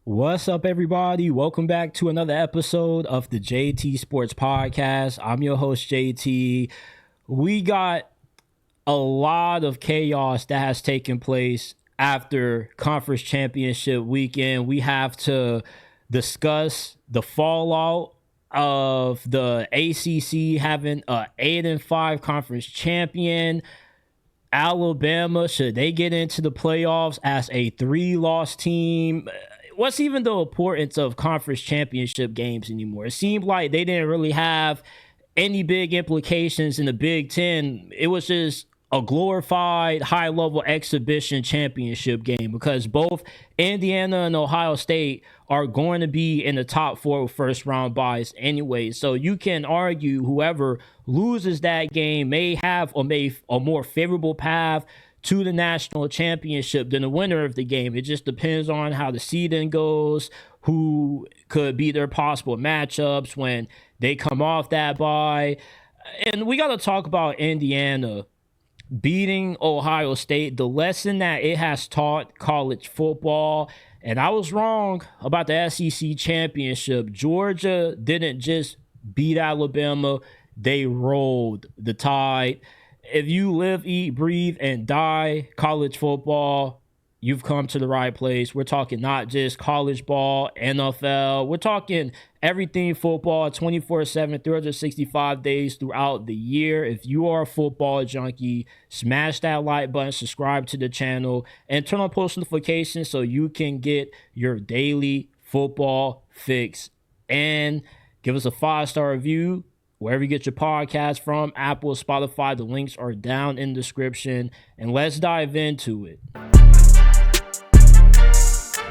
What's up, everybody? Welcome back to another episode of the JT Sports Podcast. I'm your host, JT. We got a lot of chaos that has taken place after conference championship weekend. We have to discuss the fallout of the ACC having a 8-5 conference champion. Alabama, should they get into the playoffs as a 3-loss team? What's even the importance of conference championship games anymore? It seemed like they didn't really have any big implications in the Big Ten. It was just a glorified high-level exhibition championship game because both Indiana and Ohio State are going to be in the top 4 first-round byes anyway. So you can argue whoever loses that game may have a more favorable path to the national championship than the winner of the game. It just depends on how the seeding goes, who could be their possible matchups when they come off that bye. And we got to talk about Indiana beating Ohio State, the lesson that it has taught college football. And I was wrong about the SEC championship. Georgia didn't just beat Alabama, they rolled the Tide. If you live, eat, breathe, and die college football, you've come to the right place. We're talking not just college ball, NFL. We're talking everything football, 24/7, 365 days throughout the year. If you are a football junkie, smash that like button, subscribe to the channel, and turn on post notifications so you can get your daily football fix. And give us a 5-star review wherever you get your podcast from, Apple, Spotify. The links are down in the description. And let's dive into it.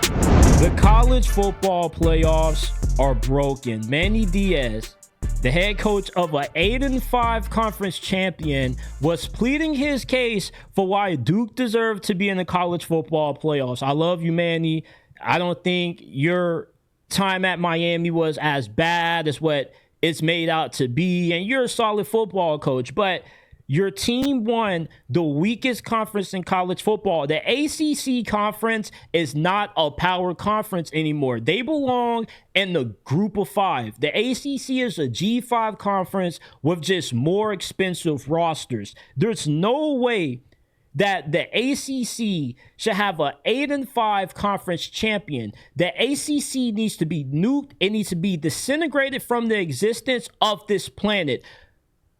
The college football playoffs are broken. Manny Diaz, the head coach of an 8-5 conference champion, was pleading his case for why Duke deserved to be in the college football playoffs. I love you, Manny. I don't think your time at Miami was as bad as what it's made out to be, and you're a solid football coach, but your team won the weakest conference in college football. The ACC conference is not a power conference anymore. They belong in the group of 5. The ACC is a G5 conference with just more expensive rosters. There's no way that the ACC should have an 8-5 conference champion. The ACC needs to be nuked. It needs to be disintegrated from the existence of this planet.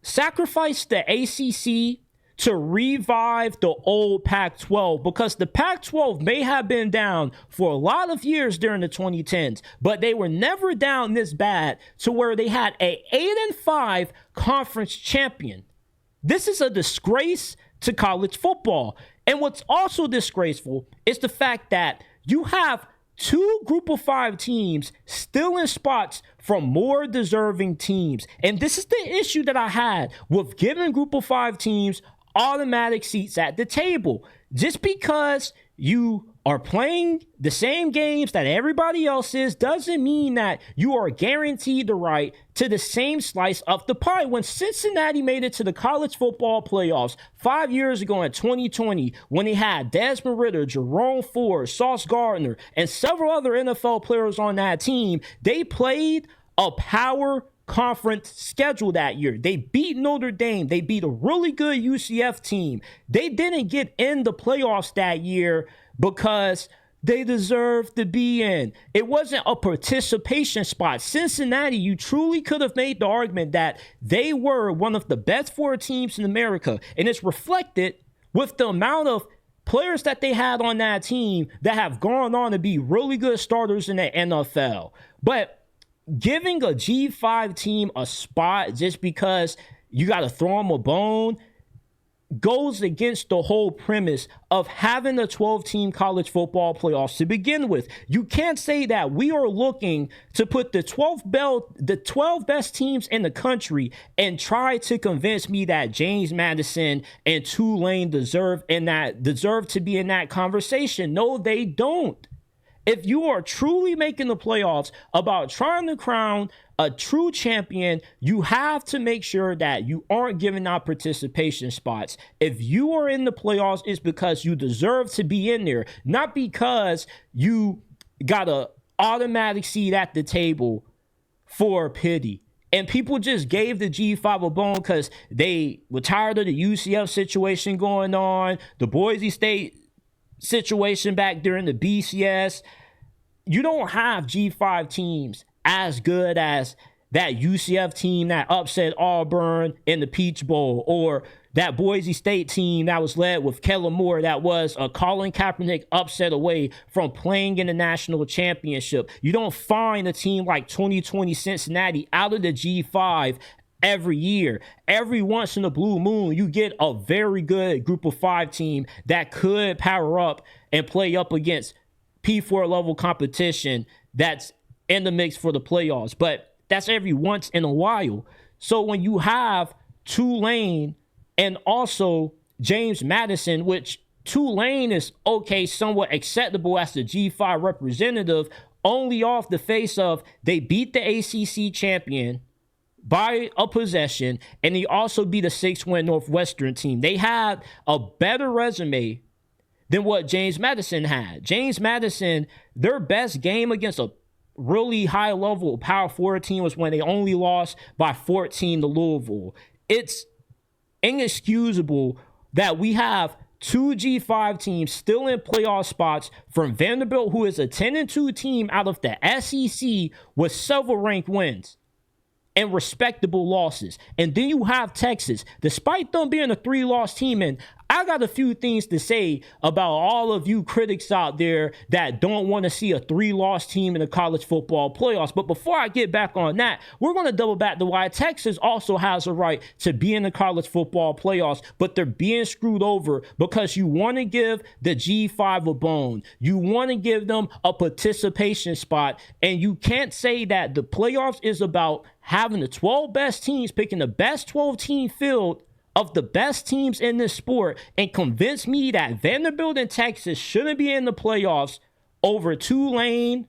Sacrifice the ACC to revive the old Pac-12, because the Pac-12 may have been down for a lot of years during the 2010s, but they were never down this bad to where they had an 8-5 conference champion. This is a disgrace to college football. And what's also disgraceful is the fact that you have 2 group of 5 teams still in spots from more deserving teams. And this is the issue that I had with giving group of 5 teams automatic seats at the table. Just because you are playing the same games that everybody else is doesn't mean that you are guaranteed the right to the same slice of the pie. When Cincinnati made it to the college football playoffs 5 years ago in 2020, when they had Desmond Ridder, Jerome Ford, Sauce Gardner, and several other NFL players on that team, they played a power conference schedule that year. They beat Notre Dame. They beat a really good UCF team. They didn't get in the playoffs that year because they deserved to be in. It wasn't a participation spot. Cincinnati, you truly could have made the argument that they were one of the best 4 teams in America, and it's reflected with the amount of players that they had on that team that have gone on to be really good starters in the NFL. But giving a G5 team a spot just because you got to throw them a bone goes against the whole premise of having a 12-team college football playoffs to begin with. You can't say that we are looking to put the 12 best teams in the country and try to convince me that James Madison and Tulane deserve to be in that conversation. No, they don't. If you are truly making the playoffs about trying to crown a true champion, you have to make sure that you aren't giving out participation spots. If you are in the playoffs, it's because you deserve to be in there, not because you got a automatic seat at the table for pity. And people just gave the G5 a bone because they were tired of the UCF situation going on, the Boise State situation back during the BCS. You don't have G5 teams as good as that UCF team that upset Auburn in the Peach Bowl, or that Boise State team that was led with Kellen Moore that was a Colin Kaepernick upset away from playing in the national championship. You don't find a team like 2020 Cincinnati out of the G5 every year. Every once in a blue moon, you get a very good group of 5 team that could power up and play up against P4 level competition that's in the mix for the playoffs. But that's every once in a while. So when you have Tulane and also James Madison, which Tulane is okay, somewhat acceptable as the G5 representative, only off the face of they beat the ACC champion by a possession, and they also beat a 6-win Northwestern team. They had a better resume than what James Madison had. James Madison, their best game against a really high-level Power 4 team was when they only lost by 14 to Louisville. It's inexcusable that we have 2 G5 teams still in playoff spots, from Vanderbilt, who is a 10-2 team out of the SEC with several ranked wins and respectable losses. And then you have Texas, despite them being a 3-loss team. And I got a few things to say about all of you critics out there that don't want to see a 3-loss team in the college football playoffs. But before I get back on that, we're going to double back to why Texas also has a right to be in the college football playoffs, but they're being screwed over because you want to give the G5 a bone. You want to give them a participation spot, and you can't say that the playoffs is about having the 12 best teams, picking the best 12-team field of the best teams in this sport, and convince me that Vanderbilt and Texas shouldn't be in the playoffs over Tulane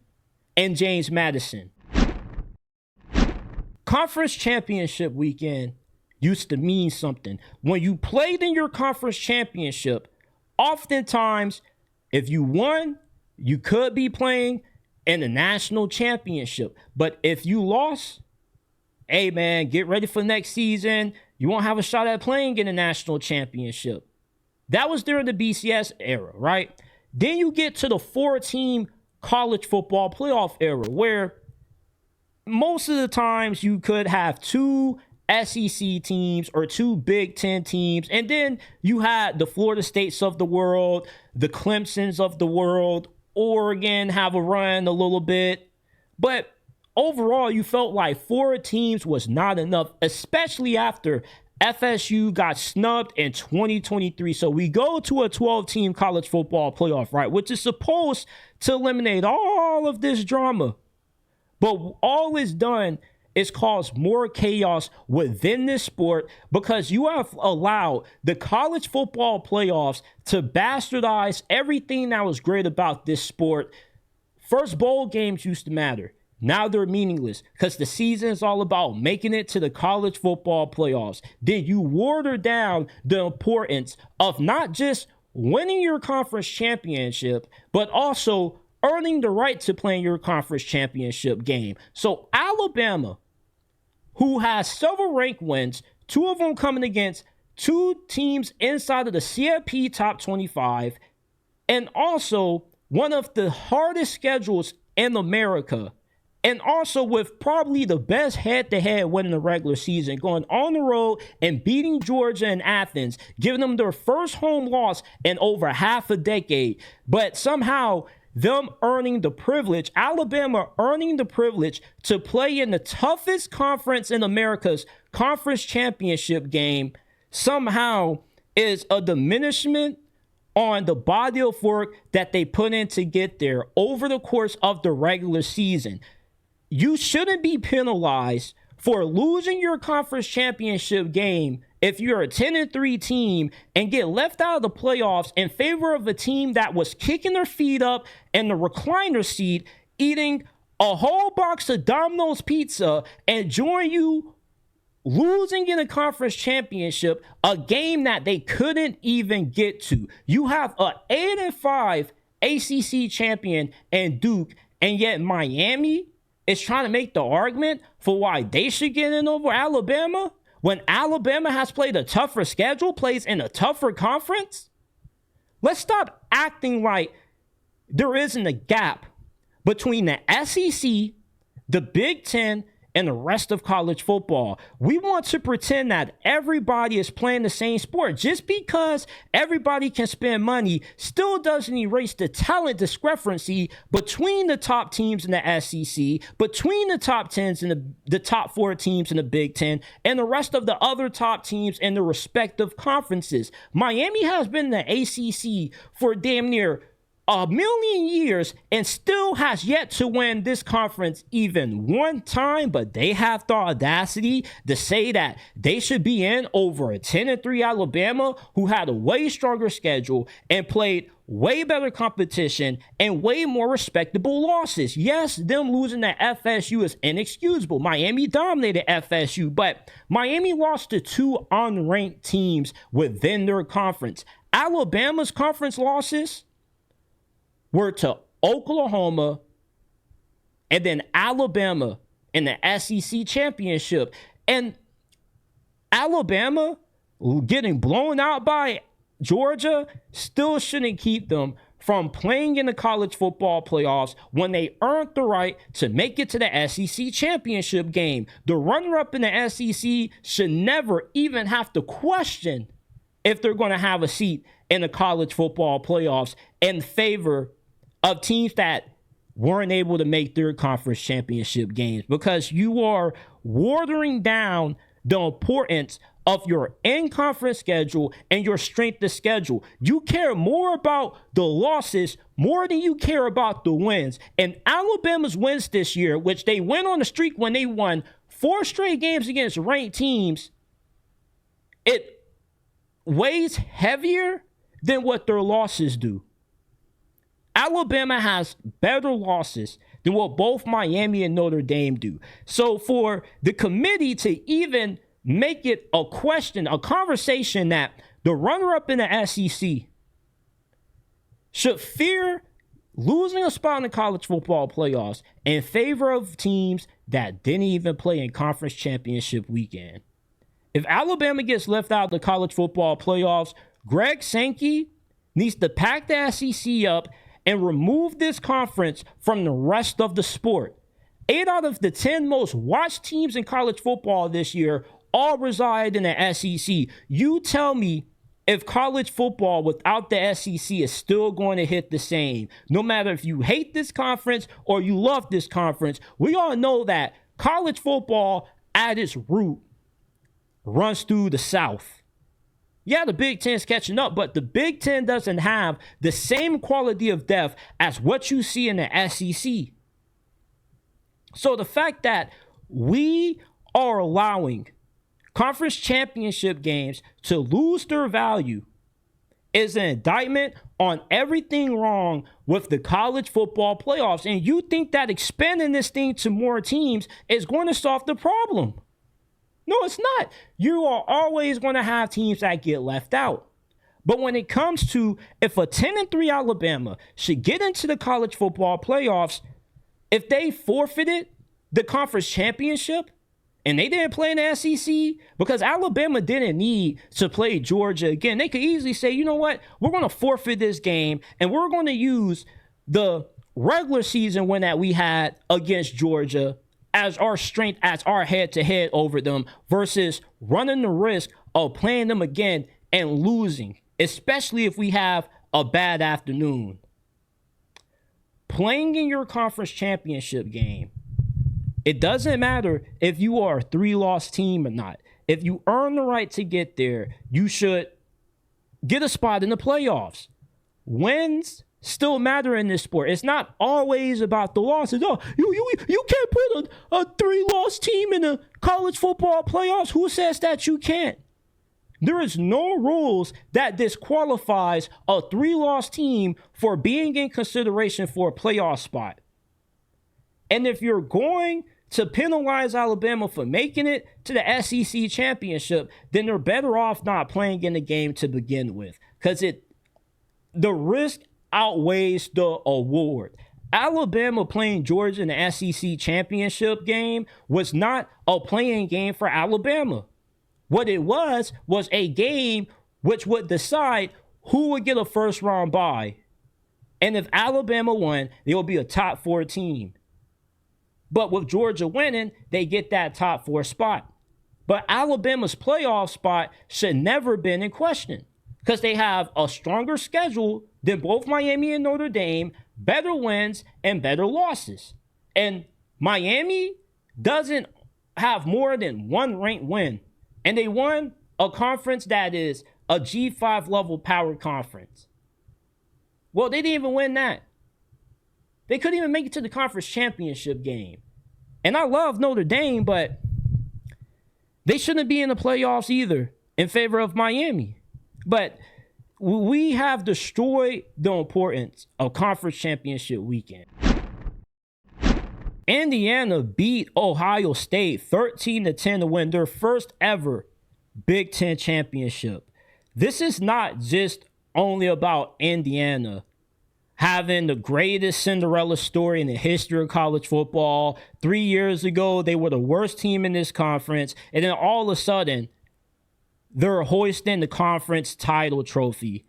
and James Madison. Conference championship weekend used to mean something. When you played in your conference championship, oftentimes, if you won, you could be playing in the national championship. But if you lost, hey man, get ready for next season. You won't have a shot at playing in the national championship. That was during the BCS era, right? Then you get to the 4-team college football playoff era, where most of the times you could have 2 SEC teams or 2 Big Ten teams, and then you had the Florida States of the world, the Clemsons of the world, Oregon have a run a little bit. But overall, you felt like 4 teams was not enough, especially after FSU got snubbed in 2023. So we go to a 12-team college football playoff, right, which is supposed to eliminate all of this drama. But all it's done is cause more chaos within this sport, because you have allowed the college football playoffs to bastardize everything that was great about this sport. First, bowl games used to matter. Now they're meaningless because the season is all about making it to the college football playoffs. Then you water down the importance of not just winning your conference championship, but also earning the right to play in your conference championship game. So Alabama, who has several ranked wins, 2 of them coming against 2 teams inside of the CFP top 25, and also one of the hardest schedules in America, and also with probably the best head-to-head win in the regular season, going on the road and beating Georgia and Athens, giving them their first home loss in over half a decade. But somehow, them earning the privilege, Alabama earning the privilege to play in the toughest conference in America's conference championship game, somehow is a diminishment on the body of work that they put in to get there over the course of the regular season. You shouldn't be penalized for losing your conference championship game if you're a 10-3 team and get left out of the playoffs in favor of a team that was kicking their feet up in the recliner seat, eating a whole box of Domino's pizza, and join you losing in a conference championship, a game that they couldn't even get to. You have a 8-5 ACC champion and Duke, And yet Miami is trying to make the argument for why they should get in over Alabama when Alabama has played a tougher schedule, plays in a tougher conference. Let's stop acting like there isn't a gap between the SEC, the Big Ten, and the rest of college football. We want to pretend that everybody is playing the same sport. Just because everybody can spend money still doesn't erase the talent discrepancy between the top teams in the SEC, between the top 10s and the top 4 teams in the Big Ten, and the rest of the other top teams in the respective conferences. Miami has been in the ACC for damn near a million years and still has yet to win this conference even one time, but they have the audacity to say that they should be in over a 10-3 Alabama, who had a way stronger schedule and played way better competition and way more respectable losses. Yes, them losing to FSU is inexcusable. Miami dominated FSU, but Miami lost to 2 unranked teams within their conference. Alabama's conference losses were to Oklahoma and then Alabama in the SEC championship. And Alabama getting blown out by Georgia still shouldn't keep them from playing in the college football playoffs when they earned the right to make it to the SEC championship game. The runner-up in the SEC should never even have to question if they're going to have a seat in the college football playoffs in favor of teams that weren't able to make their conference championship games, because you are watering down the importance of your in-conference schedule and your strength of schedule. You care more about the losses more than you care about the wins. And Alabama's wins this year, which they went on a streak when they won 4 straight games against ranked teams, it weighs heavier than what their losses do. Alabama has better losses than what both Miami and Notre Dame do. So for the committee to even make it a question, a conversation that the runner-up in the SEC should fear losing a spot in the college football playoffs in favor of teams that didn't even play in conference championship weekend. If Alabama gets left out of the college football playoffs, Greg Sankey needs to pack the SEC up and remove this conference from the rest of the sport. 8 out of the 10 most watched teams in college football this year all reside in the SEC. You tell me if college football without the SEC is still going to hit the same. No matter if you hate this conference or you love this conference, we all know that college football at its root runs through the South. Yeah, the Big Ten's catching up, but the Big Ten doesn't have the same quality of depth as what you see in the SEC. So the fact that we are allowing conference championship games to lose their value is an indictment on everything wrong with the college football playoffs. And you think that expanding this thing to more teams is going to solve the problem. No, it's not. You are always going to have teams that get left out. But when it comes to if a 10-3 Alabama should get into the college football playoffs, if they forfeited the conference championship and they didn't play in the SEC because Alabama didn't need to play Georgia again, they could easily say, you know what, we're going to forfeit this game and we're going to use the regular season win that we had against Georgia as our strength, as our head-to-head over them, versus running the risk of playing them again and losing, especially if we have a bad afternoon. Playing in your conference championship game, it doesn't matter if you are a 3-loss team or not. If you earn the right to get there, you should get a spot in the playoffs. Wins still matter in this sport. It's not always about the losses. Oh, you can't put a 3-loss team in the college football playoffs. Who says that you can't? There is no rules that disqualifies a 3-loss team for being in consideration for a playoff spot. And if you're going to penalize Alabama for making it to the SEC championship, then they're better off not playing in the game to begin with, because the risk outweighs the award. Alabama playing Georgia in the SEC championship game was not a playing game for Alabama. What it was a game which would decide who would get a first round bye. And if Alabama won, they would be a top 4 team. But with Georgia winning, they get that top 4 spot. But Alabama's playoff spot should never been in question because they have a stronger schedule than both Miami and Notre Dame, better wins and better losses. And Miami doesn't have more than one ranked win. And they won a conference that is a G5 level power conference. Well, they didn't even win that. They couldn't even make it to the conference championship game. And I love Notre Dame, but they shouldn't be in the playoffs either in favor of Miami. But we have destroyed the importance of conference championship weekend. Indiana beat Ohio State 13-10 to win their first ever Big Ten championship. This is not just only about Indiana having the greatest Cinderella story in the history of college football. 3 years ago, they were the worst team in this conference. And then all of a sudden, they're hoisting the conference title trophy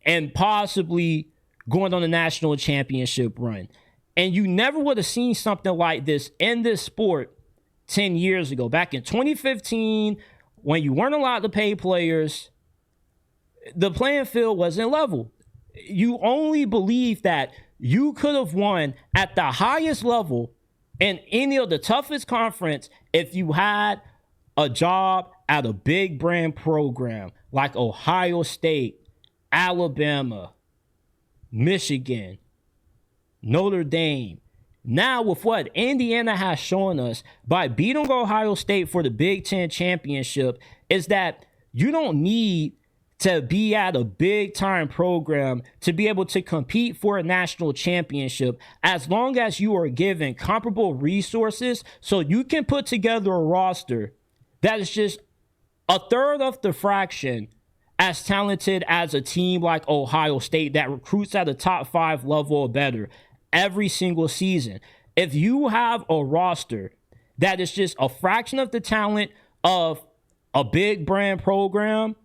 and possibly going on a national championship run. And you never would have seen something like this in this sport 10 years ago. Back in 2015, when you weren't allowed to pay players, the playing field wasn't level. You only believe that you could have won at the highest level in any of the toughest conference if you had a job at a big brand program like Ohio State, Alabama, Michigan, Notre Dame. Now with what Indiana has shown us by beating Ohio State for the Big Ten championship is that you don't need to be at a big time program to be able to compete for a national championship as long as you are given comparable resources so you can put together a roster that is just a third of the fraction as talented as a team like Ohio State that recruits at a top 5 level or better every single season. If you have a roster that is just a fraction of the talent of a big brand program,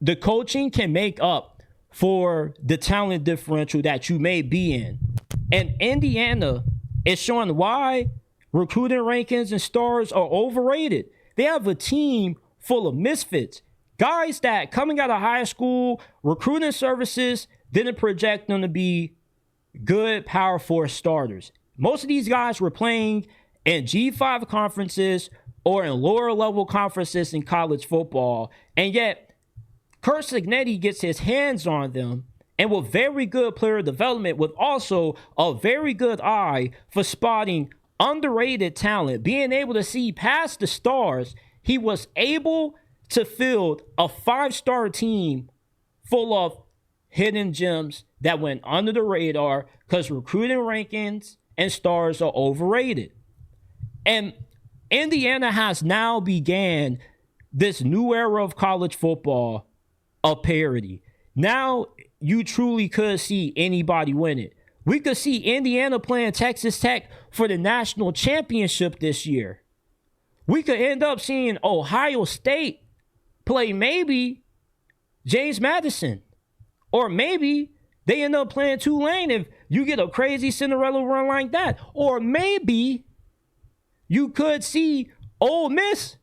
the coaching can make up for the talent differential that you may be in. And Indiana is showing why recruiting rankings and stars are overrated. They have a team full of misfits, guys that coming out of high school, recruiting services didn't project them to be good Power 4 starters. Most of these guys were playing in G5 conferences or in lower level conferences in college football, and yet Kurt Signetti gets his hands on them, and with very good player development, with also a very good eye for spotting underrated talent, being able to see past the stars, he was able to field a 5-star team full of hidden gems that went under the radar because recruiting rankings and stars are overrated. And Indiana has now began this new era of college football of parity. Now you truly could see anybody win it. We could see Indiana playing Texas Tech for the national championship this year. We could end up seeing Ohio State play maybe James Madison. Or maybe they end up playing Tulane if you get a crazy Cinderella run like that. Or maybe you could see Ole Miss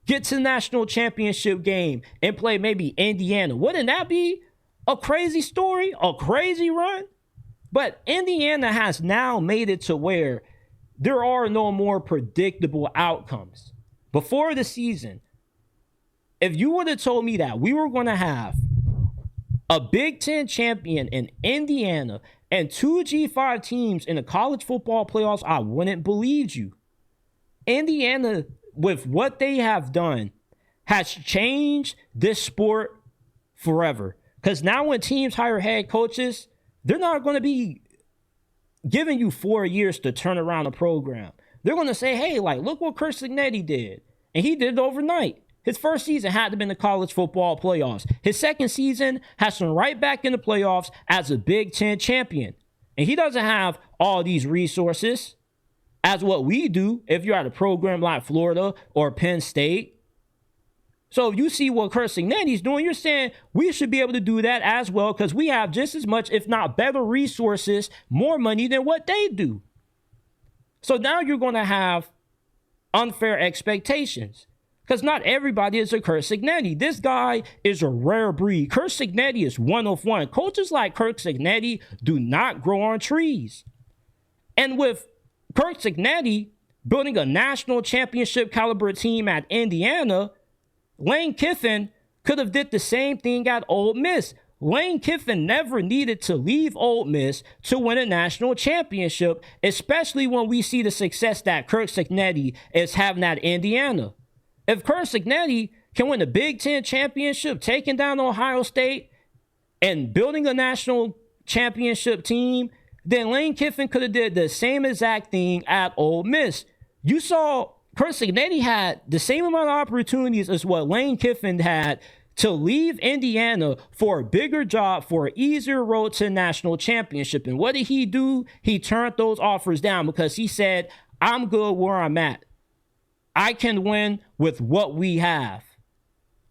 get to the national championship game and play maybe Indiana. Wouldn't that be a crazy story, a crazy run? But Indiana has now made it to where there are no more predictable outcomes. Before the season, if you would have told me that we were going to have a Big Ten champion in Indiana and 2 G5 teams in the college football playoffs, I wouldn't believe you. Indiana, with what they have done, has changed this sport forever. Because now when teams hire head coaches, they're not going to be giving you 4 years to turn around a program. They're going to say, hey, like, look what Kurt Signetti did. And he did it overnight. His first season had to have been the college football playoffs. His second season has been right back in the playoffs as a Big Ten champion. And he doesn't have all these resources as what we do if you're at a program like Florida or Penn State. So if you see what Kurt Signetti's doing, you're saying we should be able to do that as well because we have just as much, if not better resources, more money than what they do. So now you're going to have unfair expectations because not everybody is a Kurt Signetti. This guy is a rare breed. Kurt Signetti is one of one. Coaches like Kurt Signetti do not grow on trees. And with Kurt Signetti building a national championship caliber team at Indiana, Lane Kiffin could have did the same thing at Ole Miss. Lane Kiffin never needed to leave Ole Miss to win a national championship, especially when we see the success that Kurt Signetti is having at Indiana. If Kurt Signetti can win the Big Ten championship, taking down Ohio State and building a national championship team, then Lane Kiffin could have did the same exact thing at Ole Miss. You saw Kurt Signetti had the same amount of opportunities as what Lane Kiffin had to leave Indiana for a bigger job, for an easier road to a national championship. And what did he do? He turned those offers down because he said, I'm good where I'm at. I can win with what we have.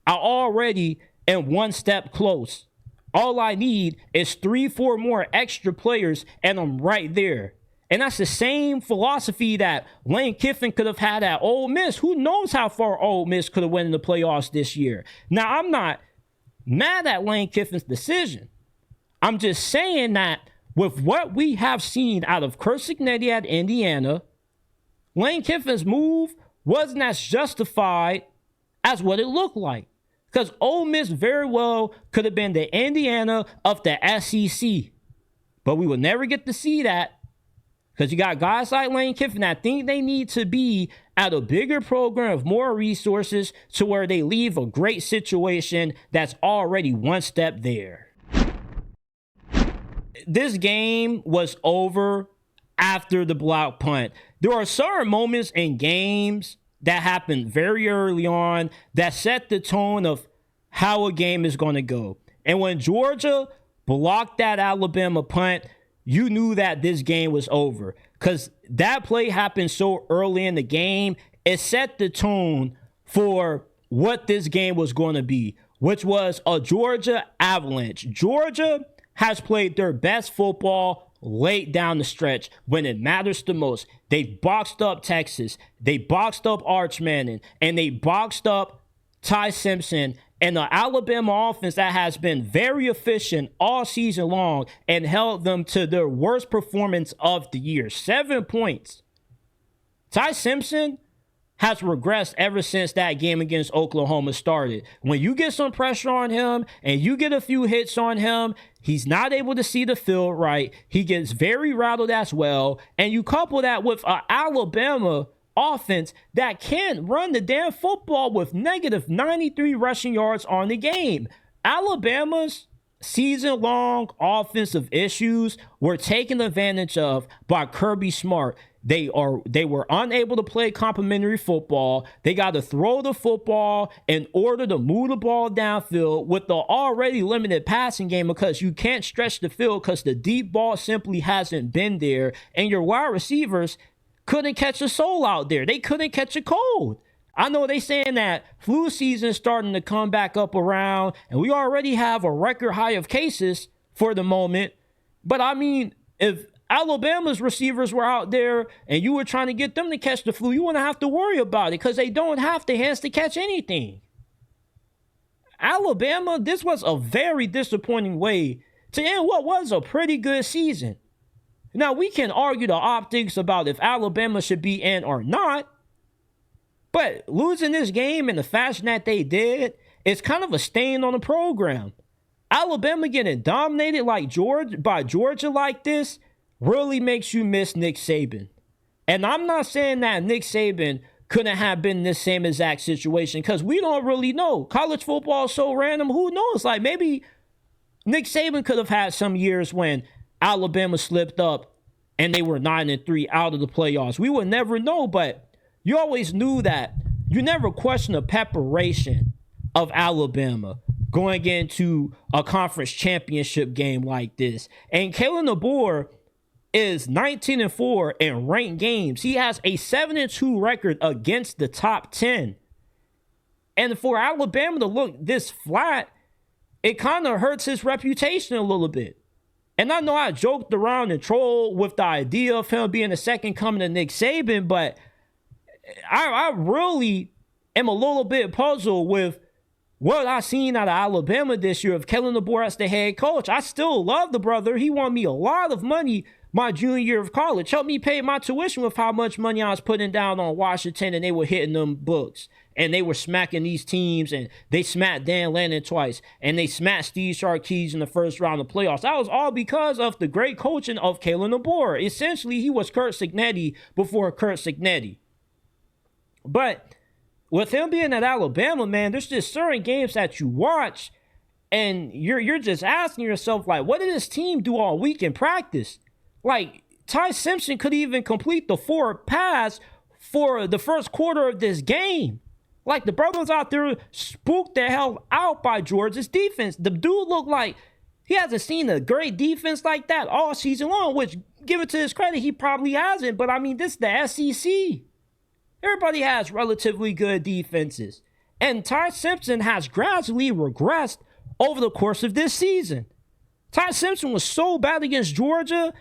I already am one step close. All I need is 3-4 more extra players, and I'm right there. And that's the same philosophy that Lane Kiffin could have had at Ole Miss. Who knows how far Ole Miss could have went in the playoffs this year. Now, I'm not mad at Lane Kiffin's decision. I'm just saying that with what we have seen out of Kurt Signetti at Indiana, Lane Kiffin's move wasn't as justified as what it looked like. Because Ole Miss very well could have been the Indiana of the SEC. But we will never get to see that. Because you got guys like Lane Kiffin that think they need to be at a bigger program of more resources to where they leave a great situation that's already one step there. This game was over after the block punt. There are certain moments in games that happened very early on that set the tone of how a game is going to go. And when Georgia blocked that Alabama punt, you knew that this game was over because that play happened so early in the game. It set the tone for what this game was going to be, which was a Georgia avalanche. Georgia has played their best football late down the stretch when it matters the most. They boxed up Texas. They boxed up Arch Manning, and they boxed up Ty Simpson and the Alabama offense that has been very efficient all season long and held them to their worst performance of the year. 7 points. Ty Simpson has regressed ever since that game against Oklahoma started. When you get some pressure on him and you get a few hits on him, he's not able to see the field right. He gets very rattled as well. And you couple that with an Alabama offense that can't run the damn football with negative 93 rushing yards on the game. Alabama's season-long offensive issues were taken advantage of by Kirby Smart. They were unable to play complementary football. They got to throw the football in order to move the ball downfield with the already limited passing game because you can't stretch the field because the deep ball simply hasn't been there. And your wide receivers couldn't catch a soul out there. They couldn't catch a cold. I know they saying that flu season is starting to come back up around, and we already have a record high of cases for the moment. But I mean, if Alabama's receivers were out there and you were trying to get them to catch the flu, you wouldn't have to worry about it because they don't have the hands to catch anything. Alabama, this was a very disappointing way to end what was a pretty good season. Now, we can argue the optics about if Alabama should be in or not, but losing this game in the fashion that they did is kind of a stain on the program. Alabama getting dominated by Georgia like this really makes you miss Nick Saban. And I'm not saying that Nick Saban couldn't have been in this same exact situation because we don't really know. College football is so random. Who knows? Like maybe Nick Saban could have had some years when Alabama slipped up and they were 9-3 out of the playoffs. We would never know, but you always knew that. You never questioned the preparation of Alabama going into a conference championship game like this. And Kalen DeBoer is 19-4 in ranked games. He has a 7-2 record against the top 10. And for Alabama to look this flat, it kind of hurts his reputation a little bit. And I know I joked around and trolled with the idea of him being the second coming of Nick Saban, but I really am a little bit puzzled with what I seen out of Alabama this year of Kellen DeBoer as the head coach. I still love the brother. He won me a lot of money my junior year of college. Helped me pay my tuition with how much money I was putting down on Washington, and they were hitting them books. And they were smacking these teams, and they smacked Dan Lannon twice, and they smacked Steve Sarkisian in the first round of playoffs. That was all because of the great coaching of Kellen DeBoer. Essentially, he was Kurt Signetti before Kurt Signetti. But with him being at Alabama, man, there's just certain games that you watch, and you're just asking yourself, like, what did this team do all week in practice? Like, Ty Simpson could even complete the 4 pass for the first quarter of this game. Like, the brother was out there spooked the hell out by Georgia's defense. The dude looked like he hasn't seen a great defense like that all season long, which, give it to his credit, he probably hasn't. But, I mean, this is the SEC. Everybody has relatively good defenses. And Ty Simpson has gradually regressed over the course of this season. Ty Simpson was so bad against Georgia,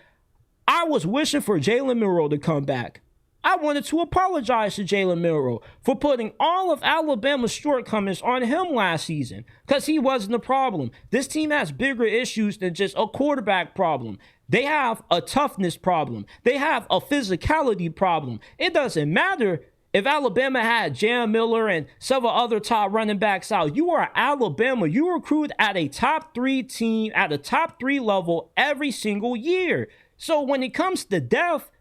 I was wishing for Jalen Milroe to come back. I wanted to apologize to Jalen Milroe for putting all of Alabama's shortcomings on him last season, because he wasn't the problem. This team has bigger issues than just a quarterback problem. They have a toughness problem. They have a physicality problem. It doesn't matter if Alabama had Jam Miller and several other top running backs out. You are Alabama. You recruit at a top 3 team, at a top 3 level every single year. So when it comes to depth,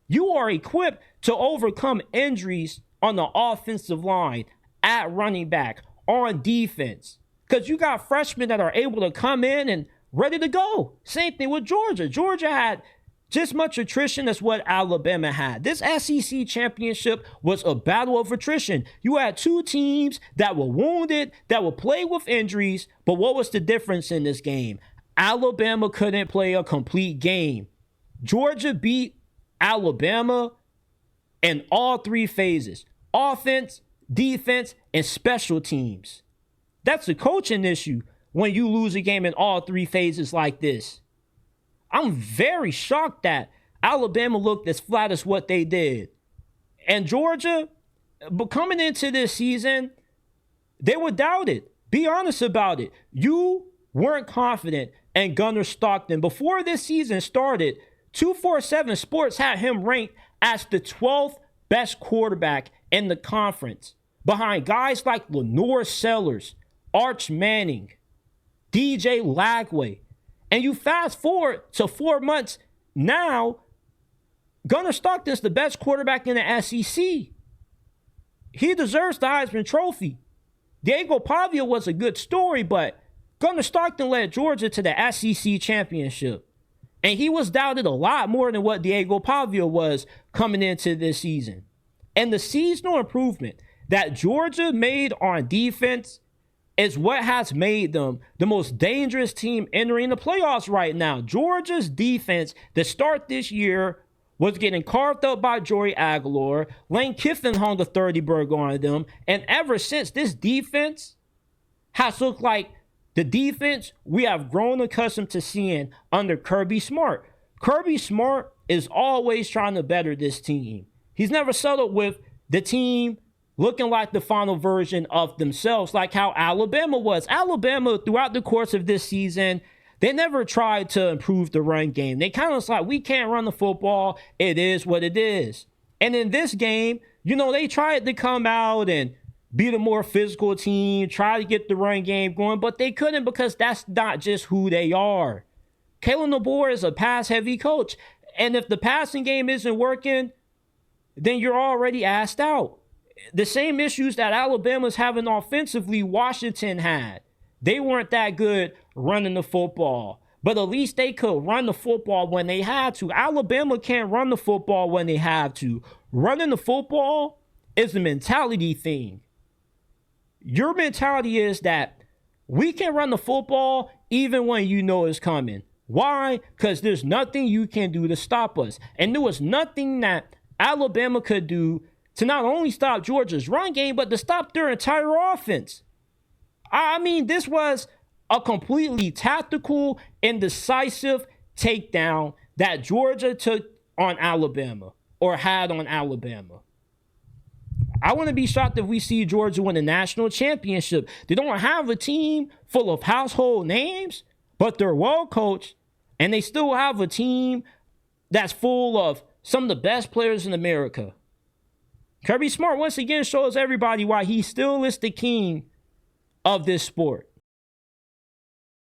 you are equipped to overcome injuries on the offensive line, at running back, on defense. Because you got freshmen that are able to come in and ready to go. Same thing with Georgia. Georgia had just much attrition as what Alabama had. This SEC championship was a battle of attrition. You had 2 teams that were wounded, that were plagued with injuries, but what was the difference in this game? Alabama couldn't play a complete game. Georgia beat Alabama in all 3 phases: offense, defense, and special teams. That's a coaching issue when you lose a game in all 3 phases like this. I'm very shocked that Alabama looked as flat as what they did. And Georgia, but coming into this season, they were doubted. Be honest about it. You weren't confident in Gunnar Stockton. Before this season started, 247 Sports had him ranked as the 12th best quarterback in the conference, behind guys like Lenore Sellers, Arch Manning, DJ Lagway. And you fast forward to 4 months now, Gunnar Stockton's the best quarterback in the SEC. He deserves the Heisman Trophy. Diego Pavia was a good story, but Gunnar Stockton led Georgia to the SEC championship. And he was doubted a lot more than what Diego Pavia was coming into this season. And the seasonal improvement that Georgia made on defense is what has made them the most dangerous team entering the playoffs right now. Georgia's defense to start this year was getting carved up by Joey Aguilar. Lane Kiffin hung a 30 burger on them. And ever since, this defense has looked like the defense we have grown accustomed to seeing under Kirby Smart. Kirby Smart is always trying to better this team. He's never settled with the team looking like the final version of themselves, like how Alabama was. Alabama, throughout the course of this season, they never tried to improve the run game. They kind of was like, we can't run the football. It is what it is. And in this game, they tried to come out and be the more physical team, try to get the run game going, but they couldn't, because that's not just who they are. Kellen DeBoer is a pass-heavy coach, and if the passing game isn't working, then you're already asked out. The same issues that Alabama's having offensively, Washington had. They weren't that good running the football, but at least they could run the football when they had to. Alabama can't run the football when they have to. Running the football is a mentality thing. Your mentality is that we can run the football even when you know it's coming. Why? Because there's nothing you can do to stop us. And there was nothing that Alabama could do to not only stop Georgia's run game, but to stop their entire offense. I mean, this was a completely tactical and decisive takedown that Georgia took on Alabama or had on Alabama. I wouldn't be shocked if we see Georgia win the national championship. They don't have a team full of household names, but they're well coached, and they still have a team that's full of some of the best players in America. Kirby Smart once again shows everybody why he still is the king of this sport.